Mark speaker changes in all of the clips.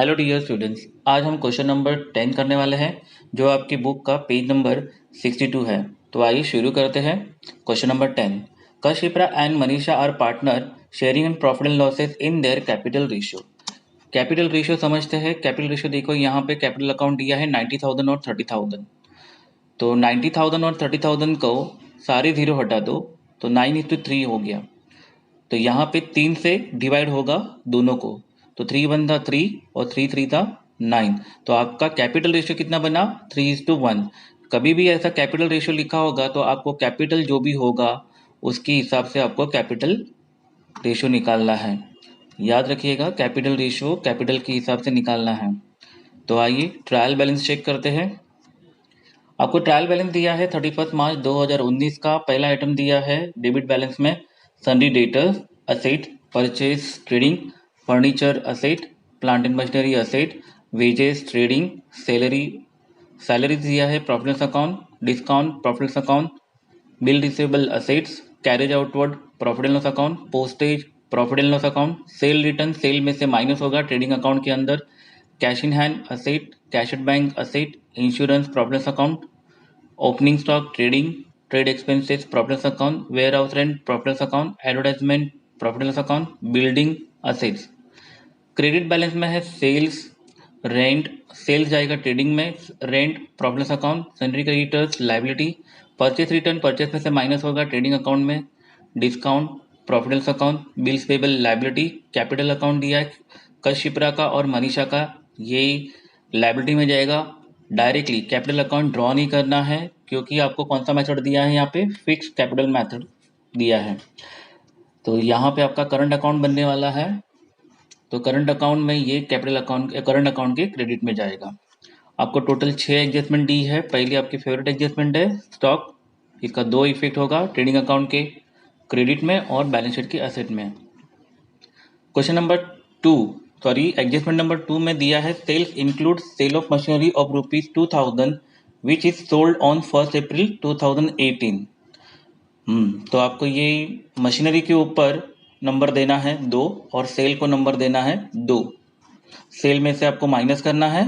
Speaker 1: Hello dear students, आज हम question number 10 करने वाले हैं जो आपकी बुक का पेज नंबर 62 है। तो आइए शुरू करते हैं। Question number 10, Kshipra and Manisha are partner sharing and profit and losses in their capital ratio. Capital ratio समझते हैं। कैपिटल रेशियो देखो, यहाँ पे कैपिटल अकाउंट दिया है 90,000 और 30,000। तो 90,000 और 30,000 को सारे जीरो हटा दो तो 9:3 हो गया। तो यहाँ पे 3 से डिवाइड होगा दोनों को, तो 3 1 था 3 और 3 3 था 9। तो आपका कैपिटल रेशियो कितना बना? 3:1। कभी भी ऐसा कैपिटल रेशियो लिखा होगा तो आपको कैपिटल जो भी होगा उसके हिसाब से आपको कैपिटल रेशियो निकालना है। याद रखिएगा, कैपिटल रेशियो कैपिटल के हिसाब से निकालना है। तो आइए ट्रायल बैलेंस चेक करते हैं। आपको ट्रायल बैलेंस दिया है 31 मार्च 2019 का। पहला आइटम दिया है डेबिट बैलेंस में sundry debtors, asset, purchase, trading, furniture asset, plant and machinery asset, wages, trading, salary दिया है, profit loss account, discount, profit loss account, bill receivable assets, carriage outward, profit and loss account, postage, profit and loss account, sale return, sale में से minus होगा trading account के अंदर, cash in hand asset, cash at bank asset, insurance, profit loss account, opening stock, trading, trade expenses, profit loss account, warehouse rent, profit loss account, advertisement, profit loss account, building assets. Credit balance में है sales, rent, sales जाएगा trading में, rent, profit loss account, sundry creditors, liability, purchase return, purchase में से minus होगा trading account में, discount, profit loss account, bills payable, liability. Capital account दिया है कशिप्रा का और मनीषा का, ये लाइबिलिटी में जाएगा। डायरेक्टली कैपिटल अकाउंट ड्रॉ नहीं करना है क्योंकि आपको कौन सा मेथड दिया है, यहाँ पे फिक्स कैपिटल मेथड दिया है। तो यहाँ पे आपका करंट अकाउंट बनने वाला है। तो करंट अकाउंट में ये कैपिटल अकाउंट करंट अकाउंट के क्रेडिट में जाएगा। आपको टोटल 6 एडजस्टमेंट दी है। पहली आपकी फेवरेट एडजस्टमेंट है स्टॉक, इसका 2 इफेक्ट होगा ट्रेडिंग अकाउंट के क्रेडिट में और बैलेंस शीट के असेट में। क्वेश्चन नंबर 2 एडजस्टमेंट नंबर 2 में दिया है sales include sale of machinery of ₹2,000 which is sold on 1 April 2018। तो आपको ये मशीनरी के ऊपर नंबर देना है 2 और सेल को नंबर देना है 2। सेल में से आपको माइनस करना है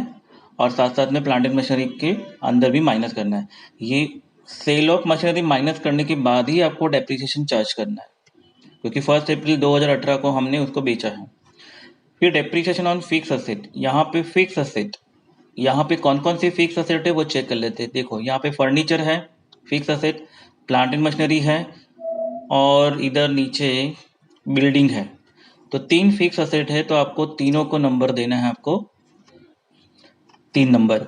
Speaker 1: और साथ साथ में प्लांट एंड मशीनरी के अंदर भी माइनस करना है। ये सेल ऑफ मशीनरी माइनस करने के बाद ही आपको डेप्रिसिएशन चार्ज करना है क्योंकि 1 अप्रैल 2018 को हमने उसको बेचा है। फिर डेप्रिसिएशन ऑन फिक्स असेट, यहाँ पे फिक्स असेट, यहाँ पे कौन कौन सी फिक्स असेट है वो चेक कर लेते हैं। देखो यहाँ पे फर्नीचर है fix asset, plant and machinery है और इधर नीचे बिल्डिंग है। तो 3 फिक्स असेट है तो आपको तीनों को नंबर देना है, आपको 3 नंबर।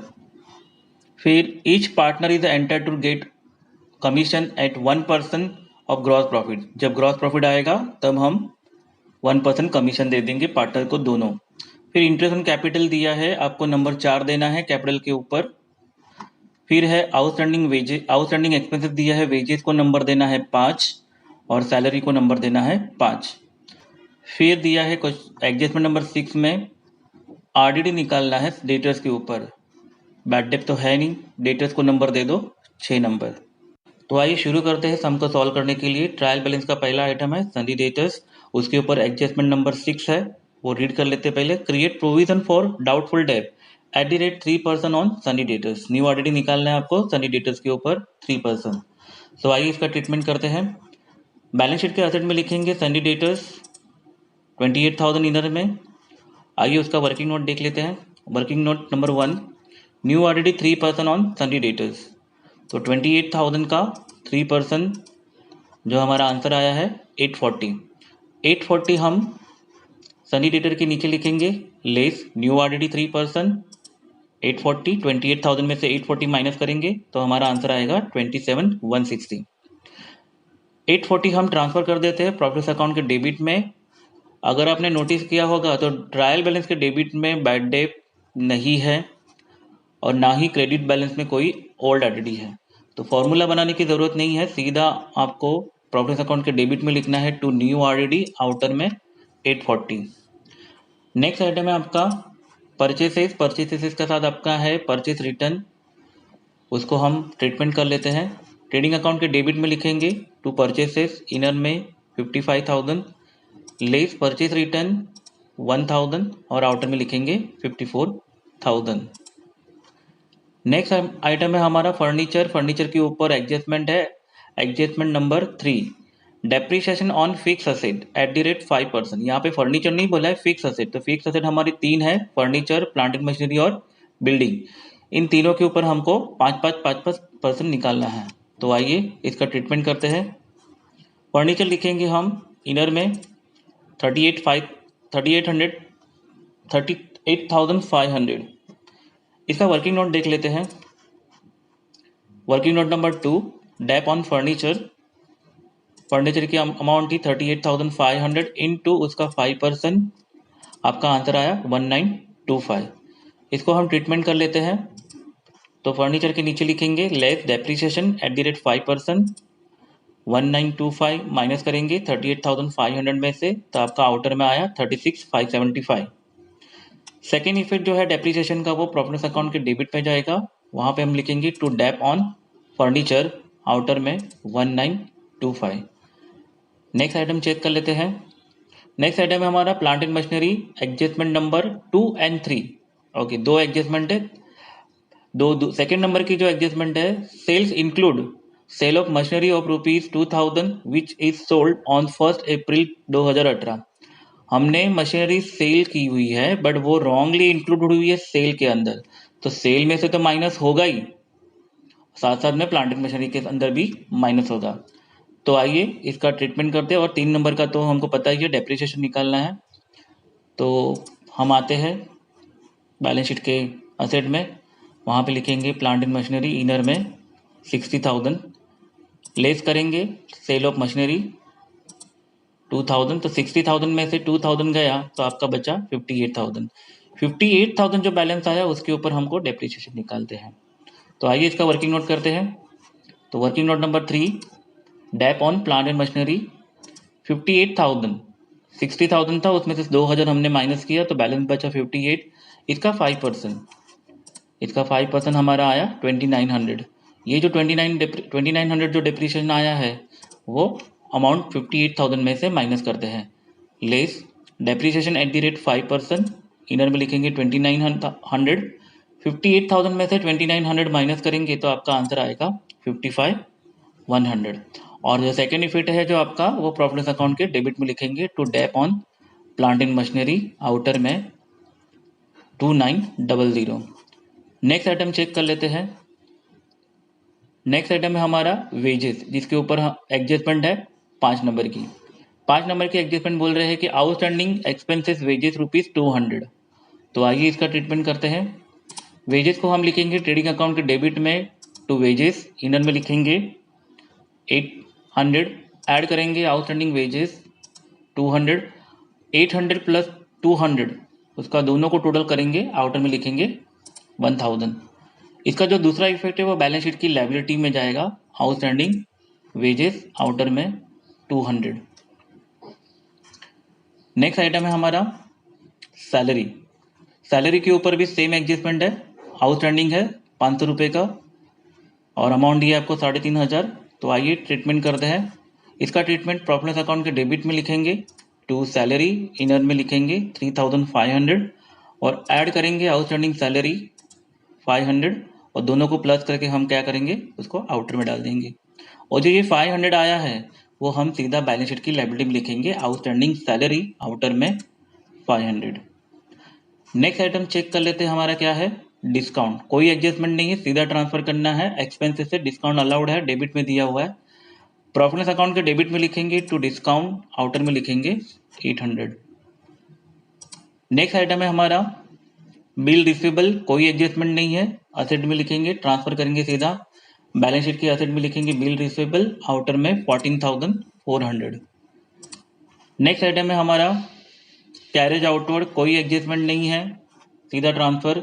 Speaker 1: फिर each partner is entitled to get commission at 1% of gross profit. जब ग्रॉस प्रॉफिट आएगा तब हम 1% कमीशन दे देंगे पार्टनर को दोनों। फिर इंटरेस्ट ऑन कैपिटल दिया है, आपको नंबर 4 देना है कैपिटल के ऊपर। फिर है आउटस्टैंडिंग वेजेस, आउटस्टैंडिंग एक्सपेंसेस दिया है, वेजेस को नंबर देना है 5 और सैलरी को नंबर देना है 5। फिर दिया है कुछ एडजस्टमेंट नंबर 6 में आरडीडी निकालना है डेटर्स के ऊपर। बैड डेट तो है नहीं, डेटर्स को नंबर दे दो 6 नंबर। तो आइए शुरू करते हैं सम को सॉल्व करने के लिए। ट्रायल बैलेंस का पहला आइटम है सन्डी डेटर्स, उसके ऊपर एडजस्टमेंट नंबर 6 है, वो रीड कर लेते हैं पहले। Create provision for doubtful debt eight the rate 3% on सन्डी debtors. New RDD निकालना है आपको सन्डी डेटर्स के ऊपर 3%। तो आइए इसका ट्रीटमेंट करते हैं। बैलेंस शीट के असेट में लिखेंगे सन्डी डेटर्स 28,000 इनर में। आइए उसका वर्किंग नोट देख लेते हैं। Working note number 1, new RDD 3% on सन्डी debtors. तो 28,000 का 3% जो हमारा आंसर आया है 840। 840 हम सनी डेटर के नीचे लिखेंगे लेस न्यू आरडीडी 3%, 840, 28,000 में से 840 माइनस करेंगे तो हमारा आंसर आएगा 27,160। 840 हम ट्रांसफर कर देते हैं प्रॉफिट अकाउंट के डेबिट में। अगर आपने नोटिस किया होगा तो ट्रायल बैलेंस के डेबिट में बैड डेट नहीं है और ना ही क्रेडिट बैलेंस में कोई ओल्ड आरडीडी है। तो फॉर्मूला बनाने की ज़रूरत नहीं है, सीधा आपको प्रॉफिट अकाउंट के डेबिट में लिखना है टू न्यू आरडीडी, आउटर में 840। नेक्स्ट आइटम है आपका परचेसेस। परचेसेस के साथ आपका है परचेस रिटर्न, उसको हम ट्रीटमेंट कर लेते हैं। ट्रेडिंग अकाउंट के डेबिट में लिखेंगे टू परचेसेस इनर में 55,000 लेस परचेस रिटर्न 1000 और आउटर में लिखेंगे 54,000। नेक्स्ट आइटम है हमारा फर्नीचर। फर्नीचर के ऊपर एडजस्टमेंट है, adjustment number 3, depreciation on fix asset eight the rate 5%। यहाँ पे फर्नीचर नहीं बोला है, फिक्स असेट। तो फिक्स असेट हमारी 3 है, फर्नीचर, प्लांट एंड मशीनरी और बिल्डिंग। इन तीनों के ऊपर हमको 5% निकालना है। तो आइए इसका ट्रीटमेंट करते हैं। फर्नीचर लिखेंगे हम इनर में 38,500। इसका वर्किंग नोट देख लेते हैं। Working note number 2, dep on furniture. Furniture की अमाउंट थी 38,500 इंटू उसका 5%, आपका आंसर आया 1925। इसको हम ट्रीटमेंट कर लेते हैं। तो फर्नीचर के नीचे लिखेंगे less depreciation eight the rate 5%, 1925 minus करेंगे 38,500 में से, तो आपका आउटर में आया 36,575। सेकेंड इफेक्ट जो है डेप्रिसिएशन का वो प्रॉफिट अकाउंट के डेबिट में जाएगा। वहां पे हम लिखेंगे to dep on furniture, outer में 1925। नेक्स्ट आइटम चेक कर लेते हैं। नेक्स्ट आइटम है हमारा plant and machinery, adjustment number 2 and 3। Okay, दो एडजस्टमेंट है। सेकेंड नंबर की जो एडजस्टमेंट है, sales include sale of machinery of ₹2000 which is sold on 1 April 2018। हमने मशीनरी सेल की हुई है बट वो रॉन्गली इंक्लूड हुई है सेल के अंदर, तो सेल में से तो माइनस होगा ही, साथ साथ में प्लांट एंड मशीनरी के अंदर भी माइनस होगा। तो आइए इसका ट्रीटमेंट करते हैं। और 3 नंबर का तो हमको पता ही है, डेप्रिसिएशन निकालना है। तो हम आते हैं बैलेंस शीट के असेट में, वहाँ पे लिखेंगे प्लांट एंड मशीनरी इनर में 60,000, लेस करेंगे सेल ऑफ मशीनरी 2000, तो 60,000 में से 2000 गया तो आपका बचा 58,000। 58,000 जो बैलेंस आया उसके ऊपर हमको डेप्रिसिएशन निकालते हैं। तो आइए इसका वर्किंग नोट करते हैं। तो working note number 3, dep on plant and machinery 58,000, 60,000 था, उसमें से 2,000 हमने माइनस किया तो बैलेंस बचा 58। इसका 5% हमारा आया 2900। ये जो 2900 जो डेप्रिसिएशन आया है वो अमाउंट 58,000 में से माइनस करते हैं। Less depreciation eight the rate 5%, inner में लिखेंगे 2900। 58,000 में से 2900 माइनस करेंगे तो आपका आंसर आएगा 55,100। और जो सेकेंड इफेक्ट है जो आपका, वो प्रॉफिट अकाउंट के डेबिट में लिखेंगे to dep on plant and machinery, outer में 2900। नेक्स्ट आइटम चेक कर लेते हैं। नेक्स्ट आइटम है हमारा वेजेस, जिसके ऊपर एडजस्टमेंट है 5 नंबर की। 5 नंबर की एडजस्टमेंट बोल रहे हैं कि आउटस्टैंडिंग एक्सपेंसेस वेजेस ₹200। तो आइए इसका ट्रीटमेंट करते हैं। वेजेस को हम लिखेंगे ट्रेडिंग अकाउंट के डेबिट में टू वेजेस, इनर में लिखेंगे 800, ऐड करेंगे आउटस्टैंडिंग वेजेस 200, 800 प्लस 200 उसका दोनों को टोटल करेंगे, आउटर में लिखेंगे 1000। इसका जो दूसरा इफेक्ट है वो बैलेंस शीट की लायबिलिटी में जाएगा, आउटस्टैंडिंग वेजेस, आउटर में 200। नेक्स्ट आइटम है हमारा सैलरी। सैलरी के ऊपर भी सेम एडजस्टमेंट है, आउटस्टैंडिंग है 500 रुपये का और अमाउंट दिया आपको 3500। तो आइए ट्रीटमेंट करते हैं। इसका ट्रीटमेंट प्रॉफिट अकाउंट के डेबिट में लिखेंगे टू सैलरी, इनर में लिखेंगे 3500 और ऐड करेंगे आउटस्टैंडिंग सैलरी 500 और दोनों को प्लस करके हम क्या करेंगे, उसको आउटर में डाल देंगे। और जो ये 500 आया है वो हम सीधा बैलेंस शीट की लायबिलिटी में लिखेंगे, आउटस्टैंडिंग सैलरी, आउटर में 500। नेक्स्ट आइटम चेक कर लेते हैं हमारा क्या है, डिस्काउंट। कोई एडजस्टमेंट नहीं है, सीधा ट्रांसफर करना है, एक्सपेंसेस से डिस्काउंट अलाउड है, डेबिट में दिया हुआ है। प्रॉफिट अकाउंट के डेबिट में लिखेंगे टू डिस्काउंट, आउटर में लिखेंगे 800। नेक्स्ट आइटम है हमारा बिल रिसीवेबल, कोई एडजस्टमेंट नहीं है, असेट में लिखेंगे, ट्रांसफर करेंगे सीधा, बैलेंस शीट के असेट में लिखेंगे बिल रिसीवेबल, आउटर में 14,400। नेक्स्ट आइटम है हमारा कैरेज आउटवर्ड, कोई एडजस्टमेंट नहीं है, सीधा ट्रांसफर,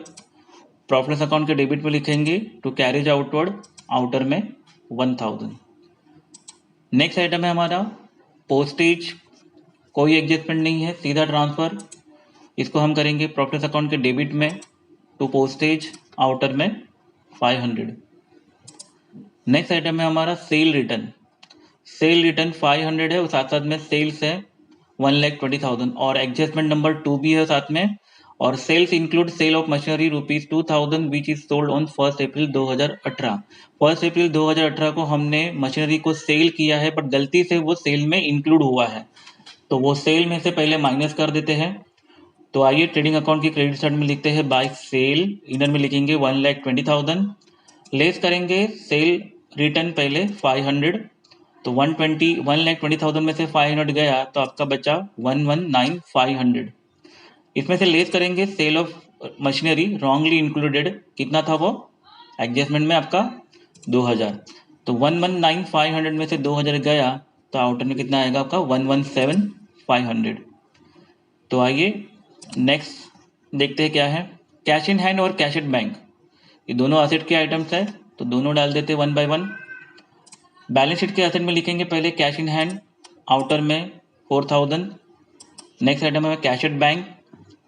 Speaker 1: प्रॉफिट अकाउंट के डेबिट में लिखेंगे टू कैरेज आउटवर्ड, आउटर में 1000। नेक्स्ट आइटम है हमारा पोस्टेज, कोई एडजस्टमेंट नहीं है, सीधा ट्रांसफर, इसको हम करेंगे प्रॉफिट अकाउंट के डेबिट में टू पोस्टेज, आउटर में 500। नेक्स्ट आइटम है हमारा सेल रिटर्न। सेल रिटर्न 500 है और साथ साथ में सेल्स है 1,20,000 और एडजस्टमेंट नंबर 2 भी है साथ में। और sales include sale of machinery ₹2,000 which is sold on 1 April 2018। 1 April 2018 को हमने मशीनरी को सेल किया है, बट गलती से वो सेल में इंक्लूड हुआ है, तो वो सेल में से पहले माइनस कर देते हैं। तो आइए ट्रेडिंग अकाउंट की क्रेडिट साइड में लिखते हैं बाय सेल, इनर में लिखेंगे 1,20,000, लेस करेंगे सेल रिटर्न पहले 500, तो 1,20,000 में से 500 गया तो आपका बचा 119,500। इसमें से लेस करेंगे sale of machinery wrongly included, कितना था वो एडजस्टमेंट में आपका 2000, तो 119,500 में से 2000 गया तो आउटर में कितना आएगा आपका 117,500। तो आइए नेक्स्ट देखते हैं क्या है। कैश इन हैंड और कैश एट बैंक, ये दोनों एसेट के आइटम्स है, तो दोनों डाल देते हैं 1 by 1। बैलेंस शीट के एसेट में लिखेंगे पहले कैश इन हैंड, आउटर में 4,000। नेक्स्ट आइटम है कैश एट बैंक,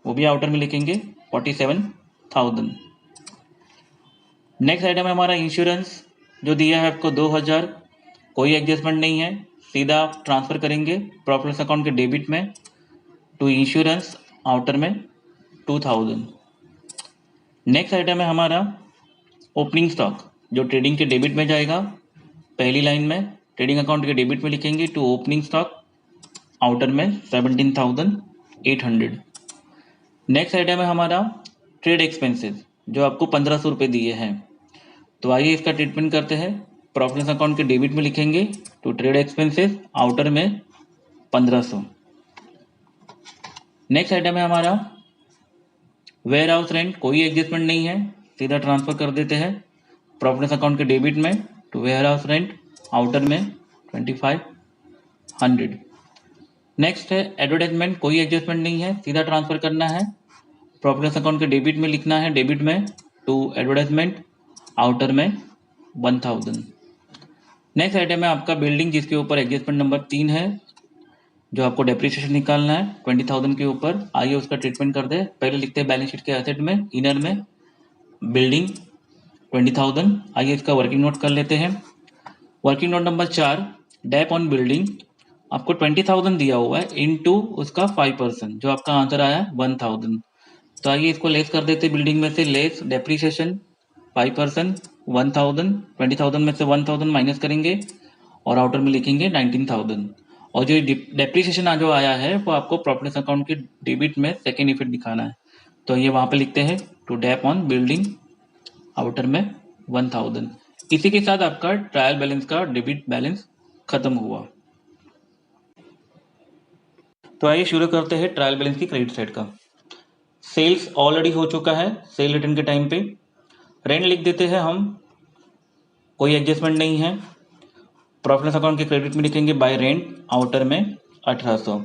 Speaker 1: वो भी आउटर में लिखेंगे 47,000। नेक्स्ट आइटम है हमारा इंश्योरेंस, जो दिया है आपको 2000, कोई एडजस्टमेंट नहीं है, सीधा ट्रांसफर करेंगे प्रॉफिट लॉस अकाउंट के डेबिट में टू इंश्योरेंस, आउटर में 2000। नेक्स्ट आइटम है हमारा ओपनिंग स्टॉक, जो ट्रेडिंग के डेबिट में जाएगा। पहली लाइन में ट्रेडिंग अकाउंट के डेबिट में लिखेंगे टू ओपनिंग स्टॉक, आउटर में 17,800। नेक्स्ट आइटम है हमारा ट्रेड एक्सपेंसेस, जो आपको 1500 रुपये दिए हैं। तो आइए इसका ट्रीटमेंट करते हैं। प्रॉफिट लॉस अकाउंट के डेबिट में लिखेंगे टू ट्रेड एक्सपेंसेस, आउटर में 1500। नेक्स्ट आइटम है हमारा वेयर हाउस रेंट, कोई एडजस्टमेंट नहीं है, सीधा ट्रांसफर कर देते हैं प्रॉफिट लॉस अकाउंट के डेबिट में to warehouse rent, outer में 2500। नेक्स्ट है एडवर्टाइजमेंट, कोई एडजस्टमेंट नहीं है, सीधा ट्रांसफर करना है प्रॉफिट लॉस अकाउंट के डेबिट में, लिखना है डेबिट में टू एडवर्टाइजमेंट, आउटर में 1000। नेक्स्ट आइटम है आपका बिल्डिंग, जिसके ऊपर एडजस्टमेंट नंबर 3 है, जो आपको डेप्रिसिएशन निकालना है 20,000 के ऊपर। आइए उसका ट्रीटमेंट कर दे। पहले लिखते हैं बैलेंस शीट के एसेट में, इनर में बिल्डिंग 20,000। आइए इसका वर्किंग नोट कर लेते हैं। Working note number 4, dep on building, आपको 20,000 दिया हुआ है इनटू उसका 5%, जो आपका आंसर आया 1000। तो आइए इसको लेस कर देते हैं बिल्डिंग में से, लेस डेप्रिसिएशन 5%, 1000, 20,000 में से 1000 माइनस करेंगे और आउटर में लिखेंगे 19,000। और जो डेप्रिसिएशन जो आया है वो आपको प्रॉफिट लॉस अकाउंट के डेबिट में सेकेंड इफेक्ट दिखाना है, तो ये वहां पे लिखते हैं to dep on building, outer में 1000। इसी के साथ आपका ट्रायल बैलेंस का डेबिट बैलेंस खत्म हुआ। तो आइए शुरू करते हैं ट्रायल बैलेंस की क्रेडिट साइड का। सेल्स ऑलरेडी हो चुका है सेल रिटर्न के टाइम पे। रेंट लिख देते हैं हम, कोई एडजस्टमेंट नहीं है, प्रॉफिट लॉस अकाउंट के क्रेडिट में लिखेंगे बाय रेंट, आउटर में 1800।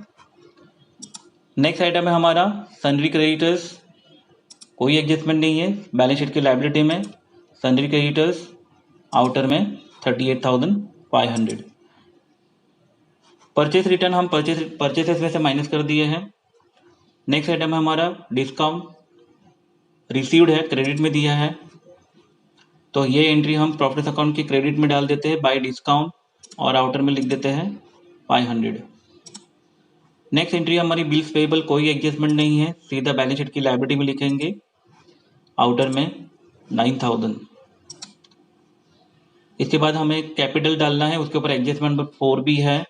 Speaker 1: नेक्स्ट आइटम है हमारा सन्ड्री क्रेडिटर्स, कोई एडजस्टमेंट नहीं है, बैलेंस शीट की लायबिलिटी में सन्ड्री क्रेडिटर्स, आउटर में 38,500। परचेस रिटर्न हम परचेसेस में से माइनस कर दिए हैं। नेक्स्ट आइटम है हमारा डिस्काउंट, रिसीव्ड है, क्रेडिट में दिया है, तो ये एंट्री हम प्रॉफिट अकाउंट के क्रेडिट में डाल देते हैं बाय डिस्काउंट और आउटर में लिख देते हैं 500। नेक्स्ट एंट्री हमारी बिल्स पेबल, कोई एडजस्टमेंट नहीं है, सीधा बैलेंस शीट की लायबिलिटी में लिखेंगे, आउटर में 9,000। इसके बाद हमें कैपिटल डालना है, उसके ऊपर एडजस्टमेंट नंबर 4 भी है।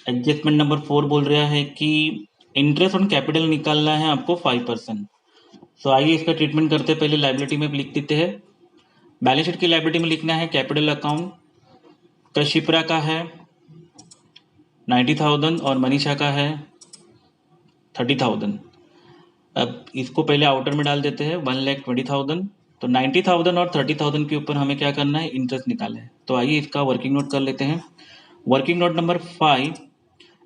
Speaker 1: एडजस्टमेंट नंबर 4 बोल रहा है कि इंटरेस्ट ऑन कैपिटल निकालना है आपको 5%। सो आइए इसका ट्रीटमेंट करते हैं। पहले लायबिलिटी में लिख देते हैं, बैलेंस शीट की लायबिलिटी में लिखना है कैपिटल अकाउंट, कशिप्रा का है 90,000 और मनीषा का है 30,000। अब इसको पहले आउटर में डाल देते हैं 1,20,000, तो 90,000 और 30,000 के ऊपर हमें क्या करना है, इंटरेस्ट निकालना है। तो आइए इसका वर्किंग नोट कर लेते हैं। Working note number 5,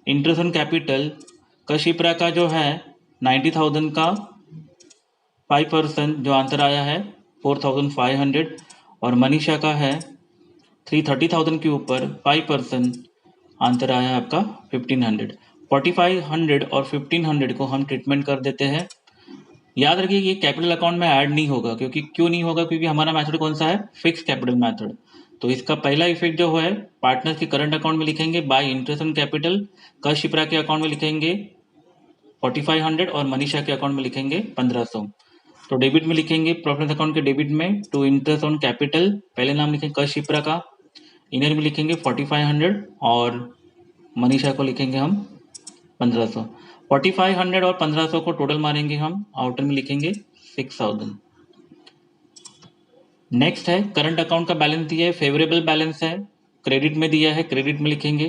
Speaker 1: interest on capital, Kshipra का जो है 90,000 का 5%, जो आंसर आया है 4,500, और मनीषा का है 30,000 के ऊपर 5%, आंसर आया है आपका 1,500। 4,500 और 1,500 को हम ट्रीटमेंट कर देते हैं। याद रखिए ये कैपिटल अकाउंट में ऐड नहीं होगा, क्योंकि क्यों नहीं होगा, क्योंकि हमारा मेथड कौन सा है, फिक्स कैपिटल मेथड। तो इसका पहला इफेक्ट जो है पार्टनर्स के करंट अकाउंट में लिखेंगे बाय इंटरेस्ट ऑन कैपिटल, कश शिप्रा के अकाउंट में लिखेंगे 4500 और मनीषा के अकाउंट में लिखेंगे 1500। तो डेबिट में लिखेंगे प्रॉफिट अकाउंट के डेबिट में टू इंटरेस्ट ऑन कैपिटल, पहले नाम लिखेंगे कश शिप्रा का, इनर में लिखेंगे 4500 और मनीषा को लिखेंगे हम 1500। 4500 और 1500 को टोटल मारेंगे हम, आउटर में लिखेंगे 6000। नेक्स्ट है करंट अकाउंट का बैलेंस दिया है, फेवरेबल बैलेंस है, क्रेडिट में दिया है, क्रेडिट में लिखेंगे।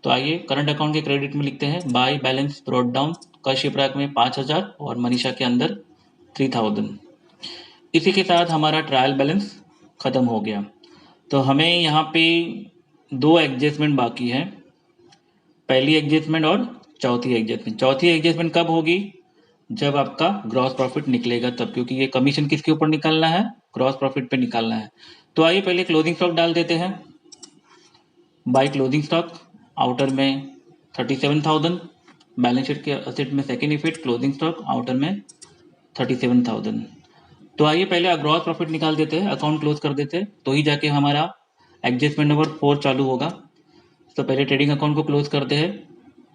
Speaker 1: तो आइए करंट अकाउंट के क्रेडिट में लिखते हैं बाय बैलेंस ब्रॉट डाउन, कश शिप्रा में 5000 और मनीषा के अंदर 3000। इसी के साथ हमारा ट्रायल बैलेंस खत्म हो गया। तो हमें यहाँ पे दो एडजस्टमेंट बाकी है, पहली एडजस्टमेंट और चौथी एडजस्टमेंट। चौथी एडजस्टमेंट कब होगी? जब आपका ग्रॉस प्रॉफिट निकलेगा तब, क्योंकि ये कमीशन किसके ऊपर निकालना है? ग्रॉस प्रॉफिट पे निकालना है। तो आइए पहले क्लोजिंग स्टॉक डाल देते हैं। बाय क्लोजिंग स्टॉक आउटर में 37,000, बैलेंस शीट के असेट में second effect closing stock outer में 37,000। तो आइए पहले ग्रॉस प्रॉफिट निकाल देते हैं, अकाउंट क्लोज कर देते हैं, तो ही जाके हमारा एडजस्टमेंट नंबर 4 चालू होगा। तो पहले ट्रेडिंग अकाउंट को क्लोज करते हैं,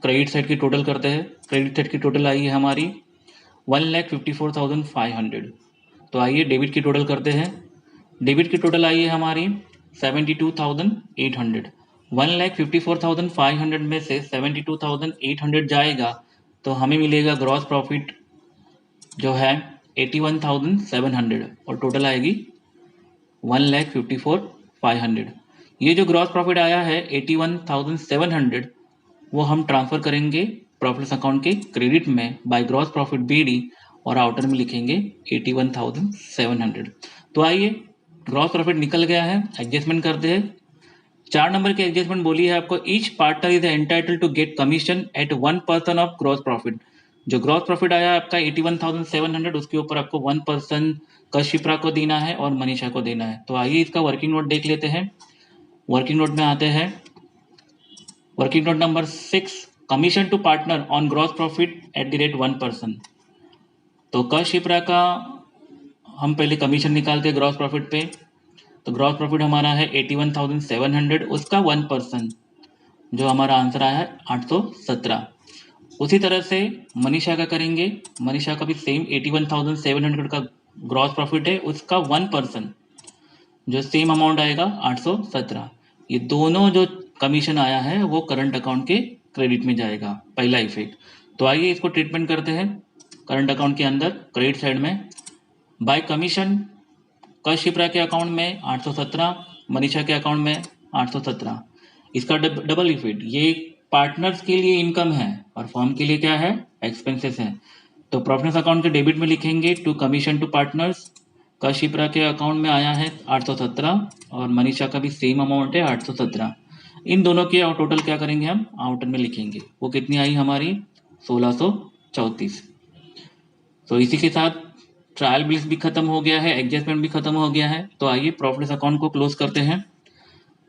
Speaker 1: क्रेडिट साइड की टोटल करते हैं। क्रेडिट साइड की टोटल आई है हमारी 1,54,500। तो आइए डेबिट की टोटल करते हैं। डेबिट की टोटल आई है हमारी 72,800। 1,54,500 में से 72,800 जाएगा तो हमें मिलेगा ग्रॉस प्रॉफिट जो है 81,700 और टोटल आएगी 1,54,500। ये जो ग्रॉस प्रॉफिट आया है 81,700 वो हम ट्रांसफर करेंगे प्रॉफिट अकाउंट के क्रेडिट में बाय ग्रॉस प्रॉफिट बीडी और आउटर में लिखेंगे 81,700। तो आइए ग्रॉस प्रॉफिट निकल गया है, एडजस्टमेंट करते हैं। 4 नंबर की एडजस्टमेंट बोली है आपको, each partner is entitled to get commission at 1% of gross profit. जो ग्रॉस प्रॉफिट आया आपका 81,700 उसके ऊपर आपको 1% कश शिप्रा को देना है और मनीषा को देना है। तो आइए इसका वर्किंग नोट देख लेते हैं। वर्किंग नोट में आते हैं, working note number 6, commission to partner on gross profit at the rate 1%। तो कश शिप्रा का हम पहले कमीशन निकालते हैं ग्रॉस प्रॉफिट पे। तो ग्रॉस प्रॉफिट हमारा है 81,700, उसका 1% जो हमारा आंसर आया है 817। उसी तरह से मनीषा का करेंगे, मनीषा का भी सेम 81,700 का ग्रॉस प्रॉफिट है, उसका 1% जो सेम अमाउंट आएगा 817। ये दोनों जो कमीशन आया है वो करंट अकाउंट के क्रेडिट में जाएगा, पहला इफेक्ट। तो आइए इसको ट्रीटमेंट करते हैं। करंट अकाउंट के अंदर क्रेडिट साइड में बाय कमीशन कश शिप्रा के अकाउंट में 817, मनीषा के अकाउंट में 817। इसका डबल इफेक्ट, ये पार्टनर्स के लिए इनकम है और फर्म के लिए क्या है? एक्सपेंसेस है। तो प्रॉफिट अकाउंट के डेबिट में लिखेंगे टू कमीशन टू पार्टनर्स, कश शिप्रा के अकाउंट में आया है 817 और मनीषा का भी सेम अमाउंट है 817। इन दोनों के टोटल क्या करेंगे हम? आउटर में लिखेंगे। वो कितनी आई हमारी? 1634। तो इसी के साथ ट्रायल बिल्स भी खत्म हो गया है, एडजस्टमेंट भी खत्म हो गया है। तो आइए प्रॉफिट अकाउंट को क्लोज करते हैं।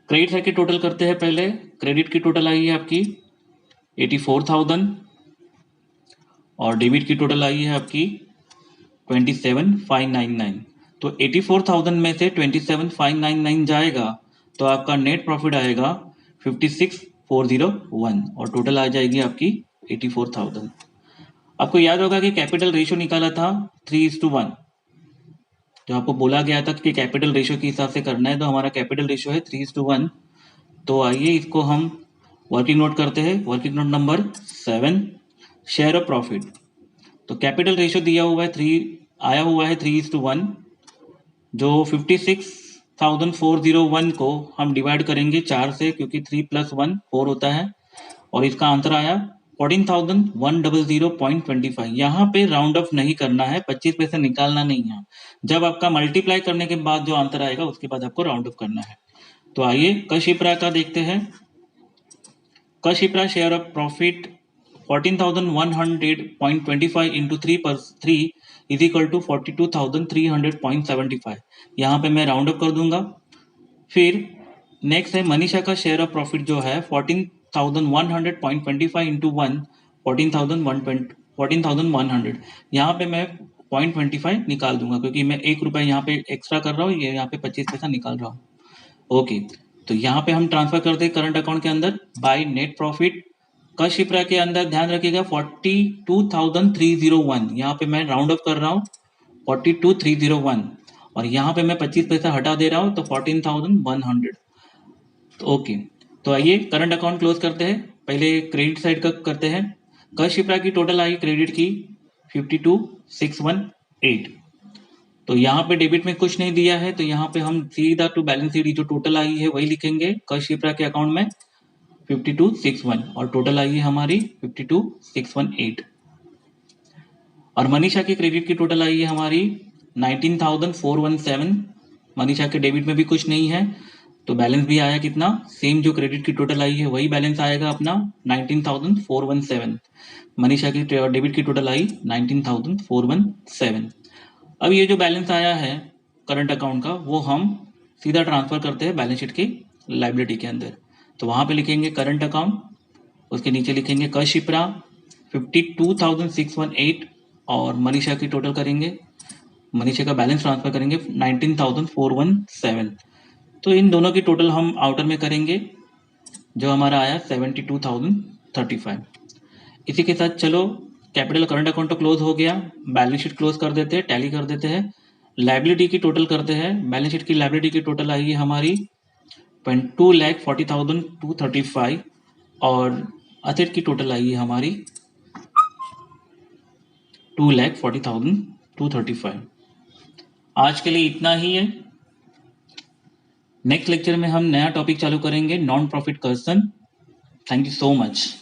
Speaker 1: क्रेडिट साइड की टोटल करते हैं पहले। क्रेडिट की टोटल आई है आपकी 84,000 और डेबिट की टोटल आई है आपकी 27,599। तो 84,000 में से 27,599 जाएगा तो आपका नेट प्रॉफिट आएगा 56,401 और टोटल आ जाएगी आपकी 84,000। आपको याद होगा कि कैपिटल रेशियो निकाला था 3:1, जो आपको बोला गया था कि कैपिटल रेशियो के हिसाब से करना है, तो हमारा कैपिटल रेशियो है 3:1। तो आइए इसको हम वर्किंग नोट करते हैं। Working note number 7, share of profit. तो कैपिटल रेशियो दिया हुआ है 3, आया हुआ है 3:1, जो 56,401 को हम डिवाइड करेंगे 4 से, क्योंकि 3 + 1 4 होता है और इसका आंसर आया 14,100.25। यहाँ पे राउंड ऑफ नहीं करना है, 25 पैसे निकालना नहीं है। जब आपका मल्टीप्लाई करने के बाद जो आंसर आएगा उसके बाद आपको राउंड ऑफ करना है। तो आइए कश शिप्रा का देखते हैं। कश Shipra share of profit 14,100.25 into 3 is equal to 42,300.75। यहाँ पे मैं राउंड ऑफ कर दूंगा। फिर नेक्स्ट है मनीषा का शेयर ऑफ प्रॉफिट जो है 14,100.25 इंटू 1, 14,100। यहाँ पे मैं 0.25 निकाल दूंगा, क्योंकि मैं 1 रुपया यहाँ पे एक्स्ट्रा कर रहा हूँ, ये यहाँ पे 25 पैसा निकाल रहा हूँ। ओके, तो यहाँ पे हम ट्रांसफर करते हैं करंट अकाउंट के अंदर बाय नेट प्रॉफिट। का शिप्रा के अंदर ध्यान रखिएगा 42,301, यहाँ पे मैं राउंड ऑफ कर रहा हूँ 42,301, और यहाँ पे मैं 25 पैसा हटा दे रहा हूँ तो 14,100। तो ओके, तो आइए करंट अकाउंट क्लोज करते हैं। पहले क्रेडिट साइड का करते हैं। का शिप्रा की टोटल आई क्रेडिट की 52,618, तो यहाँ पे डेबिट में कुछ नहीं दिया है, तो यहाँ पे हम सीधा टू बैलेंस शीट जो टोटल आई है वही लिखेंगे। का शिप्रा के अकाउंट में 5261 और टोटल आई है हमारी 52,618। और मनीषा की क्रेडिट की टोटल आई है हमारी 19,417। मनीषा के डेबिट में भी कुछ नहीं है, तो बैलेंस भी आया कितना, सेम जो क्रेडिट की टोटल आई है वही बैलेंस आएगा अपना 19,417। मनीषा की डेबिट की टोटल आई 19,417। अब ये जो बैलेंस आया है करंट अकाउंट का वो हम सीधा ट्रांसफर करते हैं बैलेंस शीट की लाइबिलिटी के अंदर। तो वहां पे लिखेंगे करंट अकाउंट, उसके नीचे लिखेंगे का शिप्रा 52,618 और मनीषा की टोटल करेंगे, मनीषा का बैलेंस ट्रांसफर करेंगे 19,417। तो इन दोनों की टोटल हम आउटर में करेंगे जो हमारा आया 72,035। इसी के साथ चलो कैपिटल करंट अकाउंट तो क्लोज हो गया, बैलेंस शीट क्लोज कर देते हैं, टैली कर देते हैं। लाइबिलिटी की टोटल करते हैं। बैलेंस शीट की लाइबिलिटी की टोटल आई है हमारी 2,40,235 और असेट की टोटल आई है हमारी 2,40,235। आज के लिए इतना ही है। नेक्स्ट लेक्चर में हम नया टॉपिक चालू करेंगे, non profit person. Thank you so much.